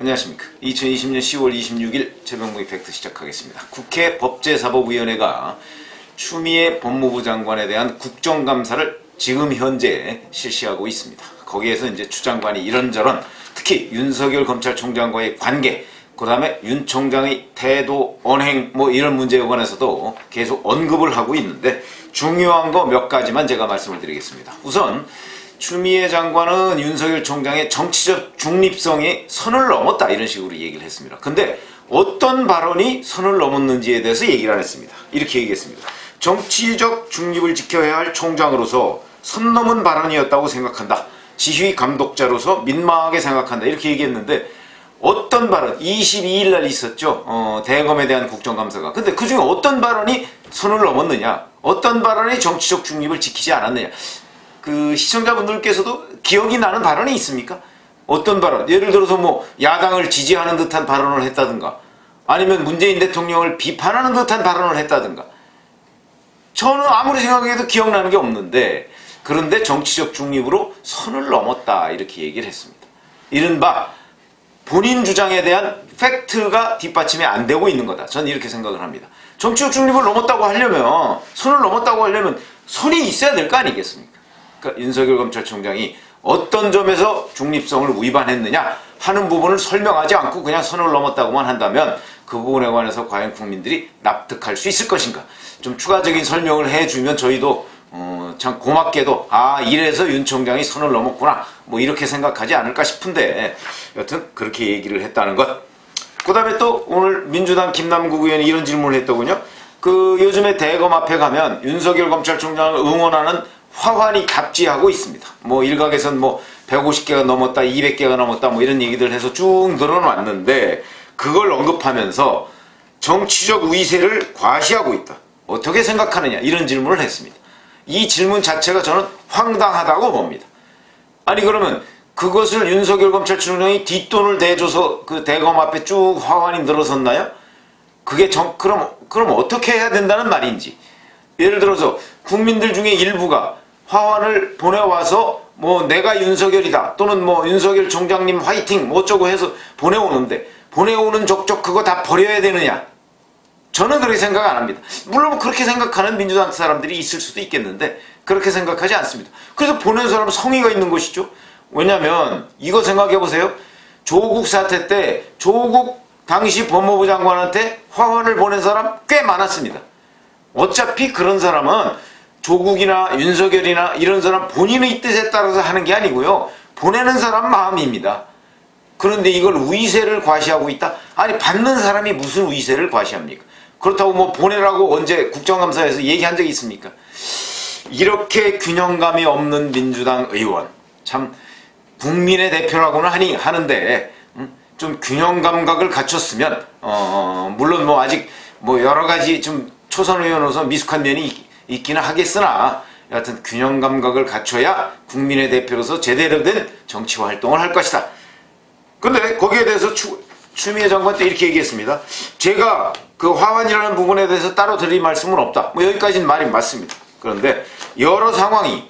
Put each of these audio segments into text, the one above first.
안녕하십니까. 2020년 10월 26일 최병무의 팩트 시작하겠습니다. 국회 법제사법위원회가 추미애 법무부 장관에 대한 국정감사를 지금 현재 실시하고 있습니다. 거기에서 이제 추 장관이 이런저런 특히 윤석열 검찰총장과의 관계, 그 다음에 윤 총장의 태도, 언행 뭐 이런 문제에 관해서도 계속 언급을 하고 있는데 중요한 거 몇 가지만 제가 말씀을 드리겠습니다. 우선 추미애 장관은 윤석열 총장의 정치적 중립성이 선을 넘었다 이런 식으로 얘기를 했습니다. 근데 어떤 발언이 선을 넘었는지에 대해서 얘기를 안 했습니다. 이렇게 얘기했습니다. 정치적 중립을 지켜야 할 총장으로서 선 넘은 발언이었다고 생각한다. 지휘 감독자로서 민망하게 생각한다. 이렇게 얘기했는데 어떤 발언, 22일 날 있었죠. 대검에 대한 국정감사가. 근데 그 중에 어떤 발언이 선을 넘었느냐, 어떤 발언이 정치적 중립을 지키지 않았느냐. 그 시청자분들께서도 기억이 나는 발언이 있습니까? 어떤 발언? 예를 들어서 뭐 야당을 지지하는 듯한 발언을 했다든가 아니면 문재인 대통령을 비판하는 듯한 발언을 했다든가 저는 아무리 생각해도 기억나는 게 없는데 그런데 정치적 중립으로 선을 넘었다 이렇게 얘기를 했습니다. 이른바 본인 주장에 대한 팩트가 뒷받침이 안 되고 있는 거다. 저는 이렇게 생각을 합니다. 정치적 중립을 넘었다고 하려면 선을 넘었다고 하려면 선이 있어야 될 거 아니겠습니까? 그러니까 윤석열 검찰총장이 어떤 점에서 중립성을 위반했느냐 하는 부분을 설명하지 않고 그냥 선을 넘었다고만 한다면 그 부분에 관해서 과연 국민들이 납득할 수 있을 것인가. 좀 추가적인 설명을 해주면 저희도 참 고맙게도 이래서 윤 총장이 선을 넘었구나 뭐 이렇게 생각하지 않을까 싶은데 여튼 그렇게 얘기를 했다는 것. 그 다음에 또 오늘 민주당 김남국 의원이 이런 질문을 했더군요. 그 요즘에 대검 앞에 가면 윤석열 검찰총장을 응원하는 화환이 답지하고 있습니다. 뭐 일각에선 뭐 150개가 넘었다 200개가 넘었다 뭐 이런 얘기들 해서 쭉 늘어났는데 그걸 언급하면서 정치적 위세를 과시하고 있다. 어떻게 생각하느냐 이런 질문을 했습니다. 이 질문 자체가 저는 황당하다고 봅니다. 아니 그러면 그것을 윤석열 검찰총장이 뒷돈을 대줘서 그 대검 앞에 쭉 화환이 늘어섰나요? 그게 그럼 어떻게 해야 된다는 말인지. 예를 들어서 국민들 중에 일부가 화환을 보내와서 뭐 내가 윤석열이다 또는 뭐 윤석열 총장님 화이팅 뭐 어쩌고 해서 보내오는데 보내오는 족족 그거 다 버려야 되느냐? 저는 그렇게 생각 안 합니다. 물론 그렇게 생각하는 민주당 사람들이 있을 수도 있겠는데 그렇게 생각하지 않습니다. 그래서 보낸 사람은 성의가 있는 것이죠. 왜냐면 이거 생각해 보세요. 조국 사태 때 조국 당시 법무부 장관한테 화환을 보낸 사람 꽤 많았습니다. 어차피 그런 사람은 조국이나 윤석열이나 이런 사람 본인의 뜻에 따라서 하는 게 아니고요. 보내는 사람 마음입니다. 그런데 이걸 위세를 과시하고 있다? 아니 받는 사람이 무슨 위세를 과시합니까? 그렇다고 뭐 보내라고 언제 국정감사에서 얘기한 적이 있습니까? 이렇게 균형감이 없는 민주당 의원 참 국민의 대표라고는 하는데 좀 균형 감각을 갖췄으면 물론 뭐 아직 뭐 여러 가지 좀 초선 의원으로서 미숙한 면이 있기는 하겠으나 여하튼 균형 감각을 갖춰야 국민의 대표로서 제대로 된 정치 활동을 할 것이다. 근데 거기에 대해서 추미애 장관 때 이렇게 얘기했습니다. 제가 그 화환이라는 부분에 대해서 따로 드릴 말씀은 없다. 뭐 여기까지는 말이 맞습니다. 그런데 여러 상황이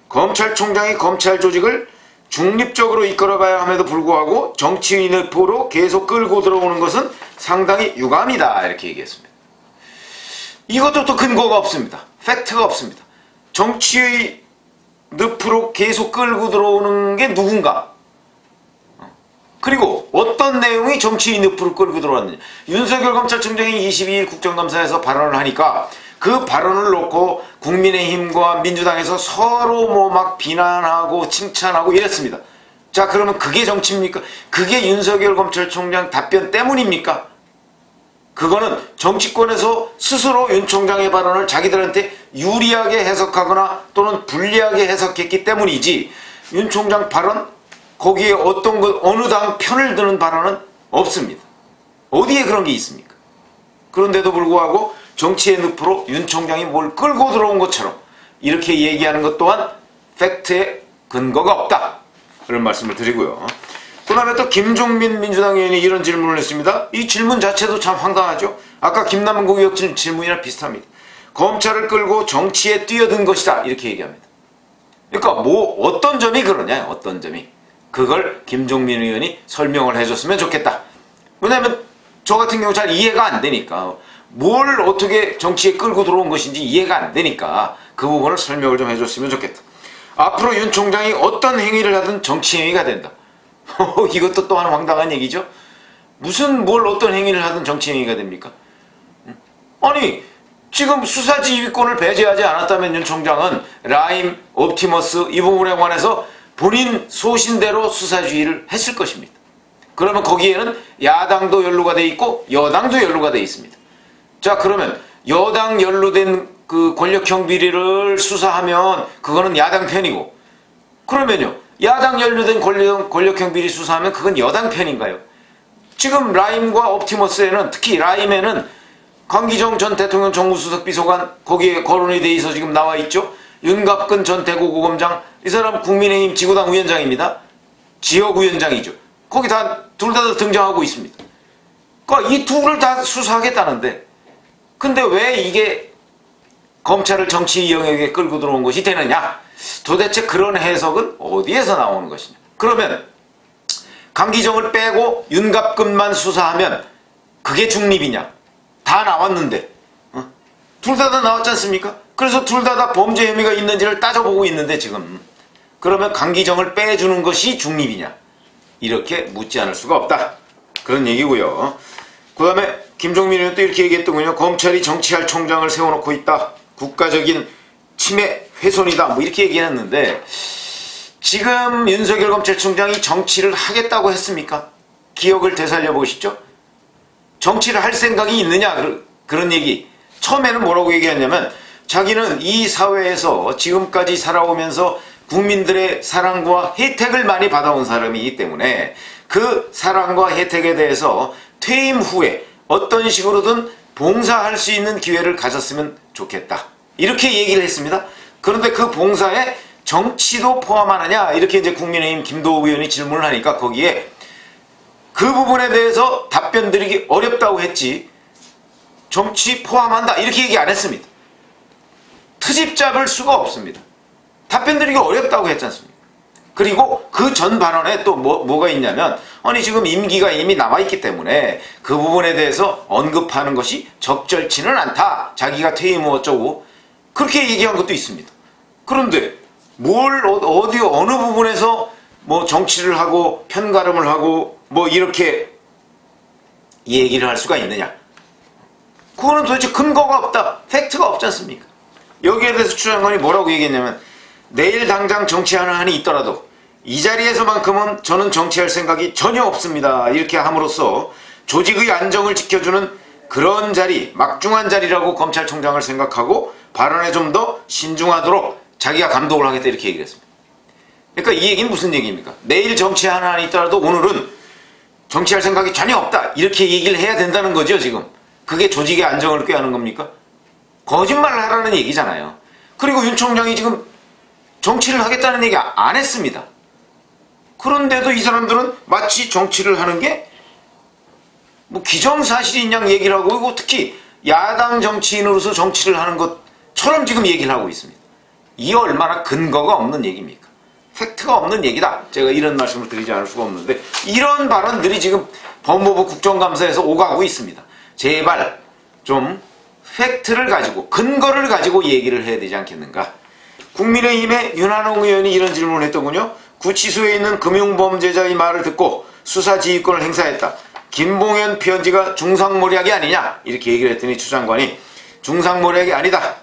검찰총장이 검찰 조직을 중립적으로 이끌어가야 함에도 불구하고 정치인의 포로 계속 끌고 들어오는 것은 상당히 유감이다. 이렇게 얘기했습니다. 이것도 또 근거가 없습니다. 팩트가 없습니다. 정치의 늪으로 계속 끌고 들어오는 게 누군가? 그리고 어떤 내용이 정치의 늪으로 끌고 들어왔느냐? 윤석열 검찰총장이 22일 국정감사에서 발언을 하니까 그 발언을 놓고 국민의힘과 민주당에서 서로 뭐 막 비난하고 칭찬하고 이랬습니다. 자 그러면 그게 정치입니까? 그게 윤석열 검찰총장 답변 때문입니까? 그거는 정치권에서 스스로 윤 총장의 발언을 자기들한테 유리하게 해석하거나 또는 불리하게 해석했기 때문이지 윤 총장 발언 거기에 어느 당 편을 드는 발언은 없습니다. 어디에 그런 게 있습니까? 그런데도 불구하고 정치의 늪으로 윤 총장이 뭘 끌고 들어온 것처럼 이렇게 얘기하는 것 또한 팩트에 근거가 없다. 그런 말씀을 드리고요. 그 다음에 또 김종민 민주당 의원이 이런 질문을 했습니다. 이 질문 자체도 참 황당하죠. 아까 김남국 의원 질문이랑 비슷합니다. 검찰을 끌고 정치에 뛰어든 것이다 이렇게 얘기합니다. 그러니까 뭐 어떤 점이 그러냐 어떤 점이 그걸 김종민 의원이 설명을 해줬으면 좋겠다. 왜냐하면 저 같은 경우 잘 이해가 안 되니까, 뭘 어떻게 정치에 끌고 들어온 것인지 이해가 안 되니까 그 부분을 설명을 좀 해줬으면 좋겠다. 앞으로 윤 총장이 어떤 행위를 하든 정치 행위가 된다. 이것도 또한 황당한 얘기죠. 무슨 뭘 어떤 행위를 하든 정치 행위가 됩니까? 아니 지금 수사지휘권을 배제하지 않았다면 윤 총장은 라임, 옵티머스 이 부분에 관해서 본인 소신대로 수사지휘를 했을 것입니다. 그러면 거기에는 야당도 연루가 돼 있고 여당도 연루가 돼 있습니다. 자, 그러면 여당 연루된 그 권력형 비리를 수사하면 그거는 야당 편이고, 그러면요 야당 연루된 권력형 비리 수사하면 그건 여당 편인가요? 지금 라임과 옵티머스에는, 특히 라임에는 강기정 전 대통령 정무수석 비서관 거기에 거론이 돼 있어 지금 나와 있죠. 윤갑근 전 대구고검장, 이 사람 국민의힘 지구당 위원장입니다. 지역위원장이죠. 거기 둘 다 등장하고 있습니다. 그러니까 이 둘을 다 수사하겠다는데, 근데 왜 이게 검찰을 정치 영역에 끌고 들어온 것이 되느냐? 도대체 그런 해석은 어디에서 나오는 것이냐? 그러면 강기정을 빼고 윤갑근만 수사하면 그게 중립이냐? 다 나왔는데, 둘 다 나왔지 않습니까? 그래서 둘 다 범죄 혐의가 있는지를 따져보고 있는데 지금, 그러면 강기정을 빼주는 것이 중립이냐? 이렇게 묻지 않을 수가 없다. 그런 얘기고요. 그 다음에 김종민 의원도 이렇게 얘기했더군요. 검찰이 정치할 총장을 세워놓고 있다. 국가적인 침해 훼손이다. 뭐 이렇게 얘기했는데, 지금 윤석열 검찰총장이 정치를 하겠다고 했습니까? 기억을 되살려 보시죠. 정치를 할 생각이 있느냐, 그런 얘기. 처음에는 뭐라고 얘기했냐면, 자기는 이 사회에서 지금까지 살아오면서 국민들의 사랑과 혜택을 많이 받아온 사람이기 때문에 그 사랑과 혜택에 대해서 퇴임 후에 어떤 식으로든 봉사할 수 있는 기회를 가졌으면 좋겠다. 이렇게 얘기를 했습니다. 그런데 그 봉사에 정치도 포함하느냐? 이렇게 이제 국민의힘 김도우 의원이 질문을 하니까 거기에 그 부분에 대해서 답변 드리기 어렵다고 했지, 정치 포함한다 이렇게 얘기 안 했습니다. 트집 잡을 수가 없습니다. 답변 드리기 어렵다고 했지 않습니까? 그리고 그 전 발언에 또 뭐가 있냐면, 아니 지금 임기가 이미 남아있기 때문에 그 부분에 대해서 언급하는 것이 적절치는 않다. 자기가 퇴임 후 어쩌고 그렇게 얘기한 것도 있습니다. 그런데 뭘 어느 부분에서 뭐 정치를 하고 편가름을 하고 뭐 이렇게 얘기를 할 수가 있느냐? 그거는 도대체 근거가 없다. 팩트가 없지 않습니까? 여기에 대해서 추 장관이 뭐라고 얘기했냐면, 내일 당장 정치하는 한이 있더라도 이 자리에서만큼은 저는 정치할 생각이 전혀 없습니다. 이렇게 함으로써 조직의 안정을 지켜주는 그런 자리, 막중한 자리라고 검찰총장을 생각하고 발언에 좀 더 신중하도록 자기가 감독을 하겠다 이렇게 얘기를 했습니다. 그러니까 이 얘기는 무슨 얘기입니까? 내일 정치하는 한이 있더라도 오늘은 정치할 생각이 전혀 없다 이렇게 얘기를 해야 된다는 거죠. 지금 그게 조직의 안정을 꾀하는 겁니까? 거짓말을 하라는 얘기잖아요. 그리고 윤 총장이 지금 정치를 하겠다는 얘기 안 했습니다. 그런데도 이 사람들은 마치 정치를 하는 게 뭐 기정사실인 양 얘기를 하고, 이거 특히 야당 정치인으로서 정치를 하는 것처럼 지금 얘기를 하고 있습니다. 이 얼마나 근거가 없는 얘기입니까? 팩트가 없는 얘기다. 제가 이런 말씀을 드리지 않을 수가 없는데, 이런 발언들이 지금 법무부 국정감사에서 오가고 있습니다. 제발 좀 팩트를 가지고, 근거를 가지고 얘기를 해야 되지 않겠는가. 국민의힘의 윤한홍 의원이 이런 질문을 했더군요. 구치소에 있는 금융범죄자의 말을 듣고 수사지휘권을 행사했다. 김봉현 피언지가 중상모략이 아니냐 이렇게 얘기를 했더니 추 장관이 중상모략이 아니다.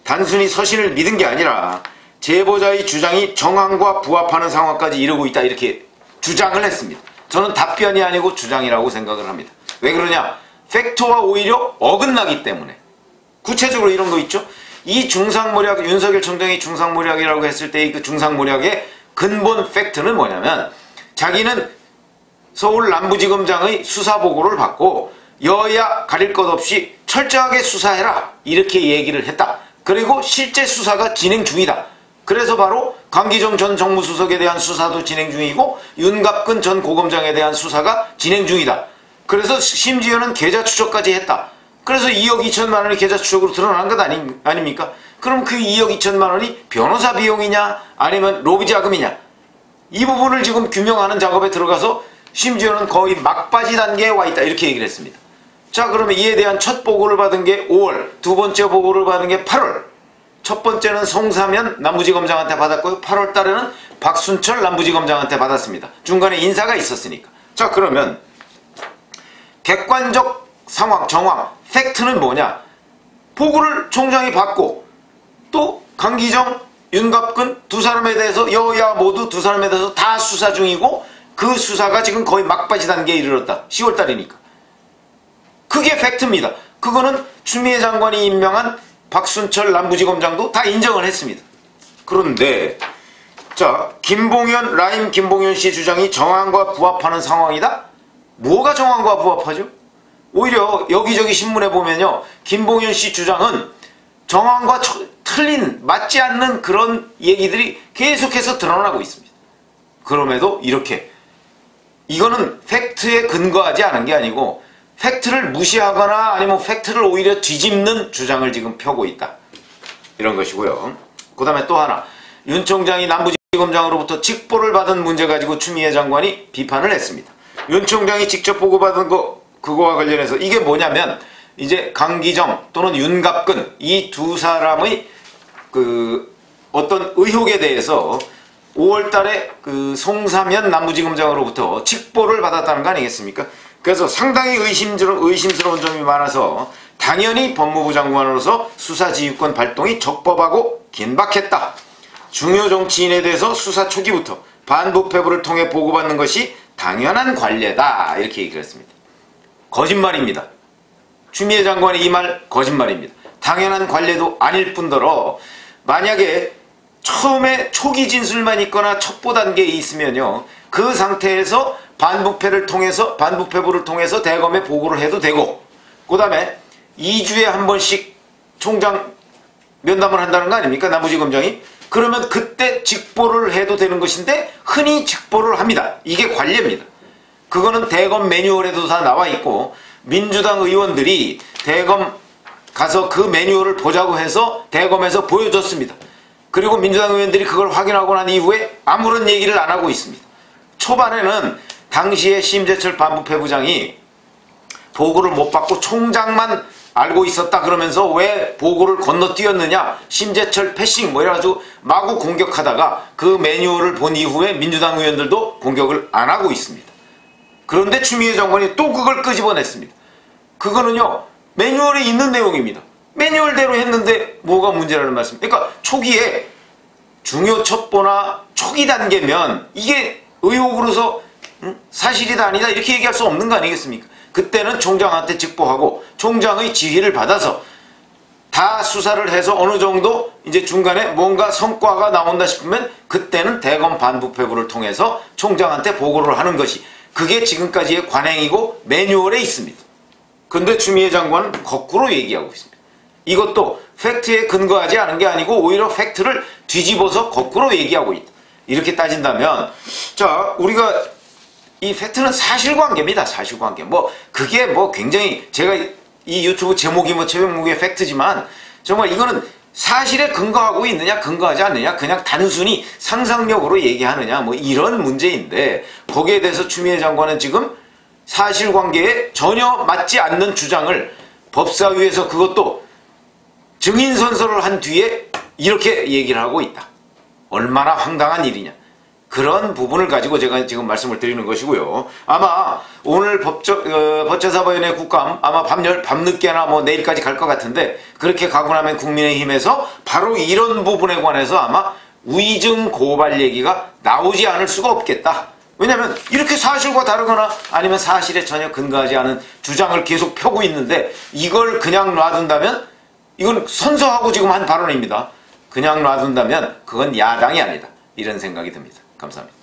단순히 서신을 믿은 게 아니라 제보자의 주장이 정황과 부합하는 상황까지 이르고 있다 이렇게 주장을 했습니다. 저는 답변이 아니고 주장이라고 생각을 합니다. 왜 그러냐? 팩트와 오히려 어긋나기 때문에. 구체적으로 이런 거 있죠. 이 중상모략, 윤석열 총장이 중상모략이라고 했을 때의 그 중상모략의 근본 팩트는 뭐냐면, 자기는 서울 남부지검장의 수사보고를 받고 여야 가릴 것 없이 철저하게 수사해라 이렇게 얘기를 했다. 그리고 실제 수사가 진행 중이다. 그래서 바로 강기정 전 정무수석에 대한 수사도 진행 중이고 윤갑근 전 고검장에 대한 수사가 진행 중이다. 그래서 심지어는 계좌 추적까지 했다. 그래서 2억 2천만 원이 계좌 추적으로 드러난 것 아닙니까? 그럼 그 2억 2천만 원이 변호사 비용이냐 아니면 로비 자금이냐, 이 부분을 지금 규명하는 작업에 들어가서 심지어는 거의 막바지 단계에 와 있다 이렇게 얘기를 했습니다. 자, 그러면 이에 대한 첫 보고를 받은 게 5월, 두 번째 보고를 받은 게 8월. 첫 번째는 송사면 남부지검장한테 받았고요. 8월 달에는 박순철 남부지검장한테 받았습니다. 중간에 인사가 있었으니까. 자, 그러면 객관적 상황, 정황, 팩트는 뭐냐? 보고를 총장이 받고 또 강기정, 윤갑근 두 사람에 대해서 여야 모두 두 사람에 대해서 다 수사 중이고 그 수사가 지금 거의 막바지 단계에 이르렀다. 10월 달이니까. 그게 팩트입니다. 그거는 추미애 장관이 임명한 박순철 남부지검장도 다 인정을 했습니다. 그런데 자, 라임 김봉현 씨 주장이 정황과 부합하는 상황이다? 뭐가 정황과 부합하죠? 오히려 여기저기 신문에 보면요, 김봉현 씨 주장은 정황과 틀린, 맞지 않는 그런 얘기들이 계속해서 드러나고 있습니다. 그럼에도 이렇게 이거는 팩트에 근거하지 않은 게 아니고 팩트를 무시하거나 아니면 팩트를 오히려 뒤집는 주장을 지금 펴고 있다. 이런 것이고요. 그 다음에 또 하나, 윤 총장이 남부지검장으로부터 직보를 받은 문제 가지고 추미애 장관이 비판을 했습니다. 윤 총장이 직접 보고받은 그거와 관련해서 이게 뭐냐면 이제 강기정 또는 윤갑근 이 두 사람의 그 어떤 의혹에 대해서 5월 달에 그 송사면 남부지검장으로부터 직보를 받았다는 거 아니겠습니까? 그래서 상당히 의심스러운 점이 많아서 당연히 법무부 장관으로서 수사지휘권 발동이 적법하고 긴박했다. 중요 정치인에 대해서 수사 초기부터 반부패부를 통해 보고받는 것이 당연한 관례다. 이렇게 얘기를 했습니다. 거짓말입니다. 추미애 장관의 이 말 거짓말입니다. 당연한 관례도 아닐 뿐더러 만약에 처음에 초기 진술만 있거나 첩보 단계에 있으면요, 그 상태에서 반부패부를 통해서 대검에 보고를 해도 되고, 그 다음에 2주에 한 번씩 총장 면담을 한다는 거 아닙니까? 남부지검장이. 그러면 그때 직보를 해도 되는 것인데 흔히 직보를 합니다. 이게 관례입니다. 그거는 대검 매뉴얼에도 다 나와 있고 민주당 의원들이 대검 가서 그 매뉴얼을 보자고 해서 대검에서 보여줬습니다. 그리고 민주당 의원들이 그걸 확인하고 난 이후에 아무런 얘기를 안 하고 있습니다. 초반에는 당시에 심재철 반부패부장이 보고를 못 받고 총장만 알고 있었다 그러면서 왜 보고를 건너뛰었느냐, 심재철 패싱 뭐 이래가지고 마구 공격하다가 그 매뉴얼을 본 이후에 민주당 의원들도 공격을 안 하고 있습니다. 그런데 추미애 장관이 또 그걸 끄집어냈습니다. 그거는요, 매뉴얼에 있는 내용입니다. 매뉴얼대로 했는데 뭐가 문제라는 말씀. 그러니까 초기에 중요 첩보나 초기 단계면 이게 의혹으로서 사실이다 아니다 이렇게 얘기할 수 없는 거 아니겠습니까? 그때는 총장한테 직보하고 총장의 지휘를 받아서 다 수사를 해서 어느 정도 이제 중간에 뭔가 성과가 나온다 싶으면 그때는 대검 반부패부를 통해서 총장한테 보고를 하는 것이, 그게 지금까지의 관행이고 매뉴얼에 있습니다. 근데 추미애 장관은 거꾸로 얘기하고 있습니다. 이것도 팩트에 근거하지 않은 게 아니고 오히려 팩트를 뒤집어서 거꾸로 얘기하고 있다. 이렇게 따진다면, 자, 우리가 이 팩트는 사실관계입니다. 사실관계. 그게 굉장히, 제가 이 유튜브 제목이 최병무의 팩트지만, 정말 이거는 사실에 근거하고 있느냐, 근거하지 않느냐, 그냥 단순히 상상력으로 얘기하느냐, 이런 문제인데, 거기에 대해서 추미애 장관은 지금 사실관계에 전혀 맞지 않는 주장을 법사위에서 그것도 증인선서를 한 뒤에 이렇게 얘기를 하고 있다. 얼마나 황당한 일이냐. 그런 부분을 가지고 제가 지금 말씀을 드리는 것이고요. 아마 오늘 법제사법위원회 국감 아마 밤늦게나 내일까지 갈 것 같은데, 그렇게 가고 나면 국민의힘에서 바로 이런 부분에 관해서 아마 위증 고발 얘기가 나오지 않을 수가 없겠다. 왜냐하면 이렇게 사실과 다르거나 아니면 사실에 전혀 근거하지 않은 주장을 계속 펴고 있는데 이걸 그냥 놔둔다면 이건 선서하고 지금 한 발언입니다. 그냥 놔둔다면 그건 야당이 아니다. 이런 생각이 듭니다. 감사합니다.